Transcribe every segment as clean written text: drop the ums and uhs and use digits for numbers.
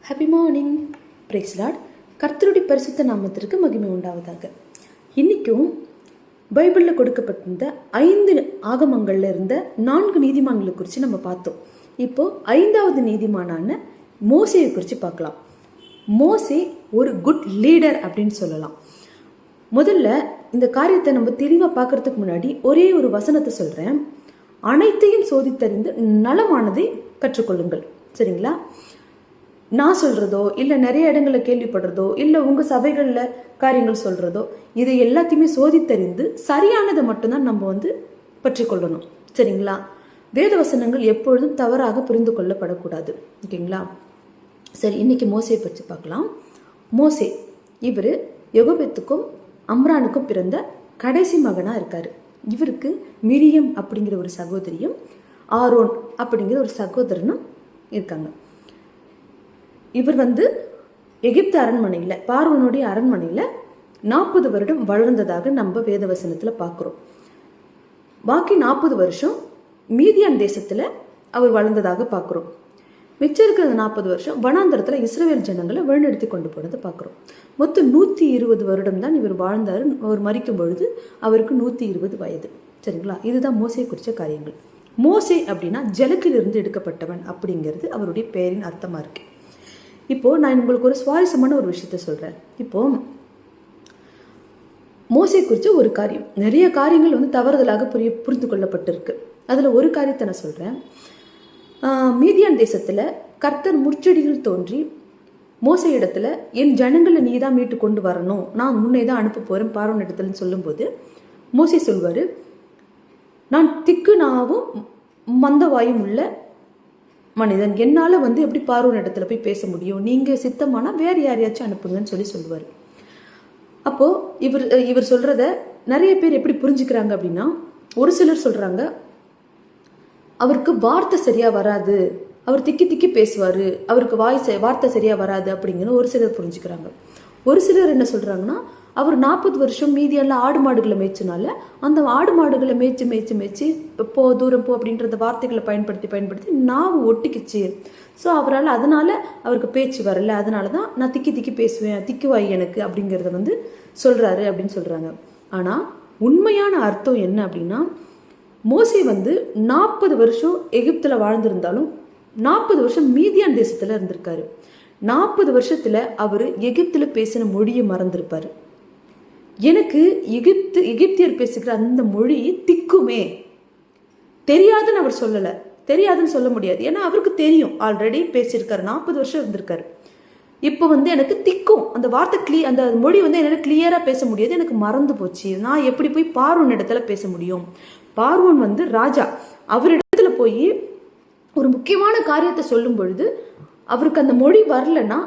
Happy morning. Price Lord. கர்த்தருடைய பரிசுத்த நாமத்திற்கு மகிமை உண்டாவதாக. இன்றைக்கும் பைபிளில் கொடுக்கப்பட்டிருந்த 5 ஆகமங்களில் இருந்த 4 நீதிமான்களை குறித்து நம்ம பார்த்தோம். இப்போது 5வது நீதிமானான மோசேயை குறித்து பார்க்கலாம். மோசே ஒரு குட் லீடர் அப்படின்னு சொல்லலாம். முதல்ல இந்த காரியத்தை நம்ம தெளிவாக பார்க்கறதுக்கு முன்னாடி ஒரே ஒரு வசனத்தை சொல்கிறேன். அனைத்தையும் சோதித்தறிந்து நலமானதை கற்றுக்கொள்ளுங்கள். சரிங்களா? நான் சொல்கிறதோ இல்லை நிறைய இடங்களில் கேள்விப்படுறதோ இல்லை உங்கள் சபைகளில் காரியங்கள் சொல்கிறதோ இது எல்லாத்தையுமே சோதித்தறிந்து சரியானதை மட்டும்தான் நம்ம பற்றிக்கொள்ளணும். சரிங்களா? வேத வசனங்கள் எப்பொழுதும் தவறாக புரிந்து கொள்ளப்படக்கூடாது. ஓகேங்களா? சரி, இன்னைக்கு மோசையை பற்றி பார்க்கலாம். மோசே இவர் யோகபேத்துக்கும் அம்ரானுக்கும் பிறந்த கடைசி மகனாக இருக்கார். இவருக்கு மிரியம் அப்படிங்கிற ஒரு சகோதரியும் ஆரோன் அப்படிங்கிற ஒரு சகோதரனும் இருக்காங்க. இவர் எகிப்து அரண்மனையில், பார்வோனுடைய அரண்மனையில் 40 வருடம் வளர்ந்ததாக நம்ம வேதவசனத்தில் பார்க்குறோம். பாக்கி 40 வருஷம் மீதியான் தேசத்தில் அவர் வளர்ந்ததாக பார்க்குறோம். மிச்சம் இருக்கிற 40 வருஷம் வனாந்தரத்தில் இஸ்ரவேல் ஜனங்களை வழிநடத்தி கொண்டு போனதை பார்க்குறோம். மொத்தம் 120 வருடம் தான் இவர் வாழ்ந்தார். அவர் மரிக்கும் பொழுது அவருக்கு 120 வயது. சரிங்களா? இதுதான் மோசே குறித்த காரியங்கள். மோசே அப்படின்னா ஜலத்திலிருந்து எடுக்கப்பட்டவன் அப்படிங்கிறது அவருடைய பெயரின் அர்த்தமாக இருக்கு. இப்போது நான் உங்களுக்கு ஒரு சுவாரஸ்யமான ஒரு விஷயத்த சொல்கிறேன். இப்போது மோசே குறித்த ஒரு காரியம், நிறைய காரியங்கள் தவறுதலாக புரிந்து கொள்ளப்பட்டிருக்கு. அதில் ஒரு காரியத்தை நான் சொல்கிறேன். மீதியான் தேசத்தில் கர்த்தர் முட்செடிகள் தோன்றி மோசே இடத்துல என் ஜனங்களை நீ தான் மீட்டு கொண்டு வரணும், நான் முன்னே தான் அனுப்ப போகிறேன் பார்வோன் இடத்துலன்னு சொல்லும்போது மோசே சொல்வார், நான் திக்கு நாவும் மந்தவாயும் உள்ள மனிதன், என்னால் எப்படி பார்வோன் இடத்துல போய் பேச முடியும், நீங்கள் சித்தமானா வேறு யாரையாச்சும் அனுப்புங்கன்னு சொல்லுவார். அப்போது இவர் சொல்கிறத நிறைய பேர் எப்படி புரிஞ்சுக்கிறாங்க அப்படின்னா, ஒரு சிலர் சொல்கிறாங்க அவருக்கு வார்த்தை சரியாக வராது, அவர் திக்கி திக்கி பேசுவார், அவருக்கு வார்த்தை சரியாக வராது அப்படிங்கிற ஒரு சிலர் புரிஞ்சுக்கிறாங்க. ஒரு சிலர் என்ன சொல்கிறாங்கன்னா, அவர் 40 வருஷம் மீதியெல்லாம் ஆடு மாடுகளை மேய்ச்சினால அந்த ஆடு மாடுகளை மேய்ச்சி தூரம் போ அப்படின்றத வார்த்தைகளை பயன்படுத்தி நாவு ஒட்டிக்கிச்சு. ஸோ அதனால் அவருக்கு பேச்சு வரல, அதனால தான் நான் திக்கி திக்கி பேசுவேன், திக்குவாய் எனக்கு அப்படிங்கிறத சொல்கிறாரு அப்படின்னு சொல்கிறாங்க. ஆனால் உண்மையான அர்த்தம் என்ன அப்படின்னா, மோசே 40 வருஷம் எகிப்தில் வாழ்ந்திருந்தாலும் 40 வருஷம் மீதியான் தேசத்தில் இருந்திருக்காரு. 40 வருஷத்தில் அவர் எகிப்தில் பேசின மொழியை மறந்திருப்பார். எனக்கு எகிப்தியர் பேசுகிற அந்த மொழி திக்குமே, தெரியாதுன்னு அவர் சொல்லலை. தெரியாதுன்னு சொல்ல முடியாது, ஏன்னா அவருக்கு தெரியும், ஆல்ரெடி பேசியிருக்காரு, 40 வருஷம் இருந்திருக்காரு. இப்போ எனக்கு திக்கும், அந்த வார்த்தை அந்த மொழி என்னால் கிளியராக பேச முடியாது, எனக்கு மறந்து போச்சு. நான் எப்படி போய் பார்வோன் இடத்துல பேச முடியும்? பார்வோன் ராஜா, அவரிடத்துல போய் ஒரு முக்கியமான காரியத்தை சொல்லும் பொழுது அவருக்கு அந்த மொழி வரலன்னா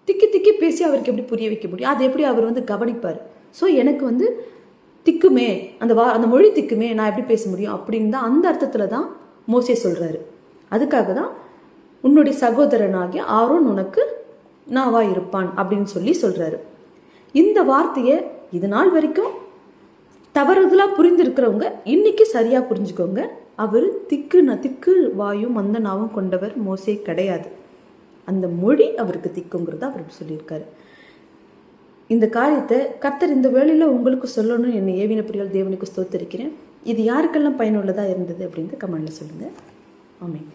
திக்கி திக்கி பேசி அவருக்கு எப்படி புரிய வைக்க முடியும்? அதை எப்படி அவர் கவனிப்பார்? ஸோ எனக்கு திக்குமே, அந்த மொழி திக்குமே, நான் எப்படி பேச முடியும் அப்படின்னு தான், அந்த அர்த்தத்தில் தான் மோசே சொல்கிறாரு. அதுக்காக தான் உன்னுடைய சகோதரனாகிய ஆரோன் உனக்கு நாவா இருப்பான் அப்படின்னு சொல்கிறாரு. இந்த வார்த்தையை இது நாள் வரைக்கும் தவறுதலாக புரிந்திருக்கிறவங்க இன்னைக்கு சரியாக புரிஞ்சுக்கோங்க. அவர் திக்கு வாயும் அந்த நாவும் கொண்டவர் மோசே கிடையாது. அந்த மொழி அவருக்கு திக்குங்கிறத அவர் சொல்லியிருக்காரு. இந்த காரியத்தை கர்த்தர் இந்த வேளையில் உங்களுக்கு சொல்லணும்னு என்னை ஏவின பிரியால் தேவனுக்கு ஸ்தோத்திரிக்கிறேன். இது யாருக்கெல்லாம் பயனுள்ளதாக இருந்தது அப்படின்ட்டு கமெண்ட்ல சொல்லுங்கள். ஆமென்.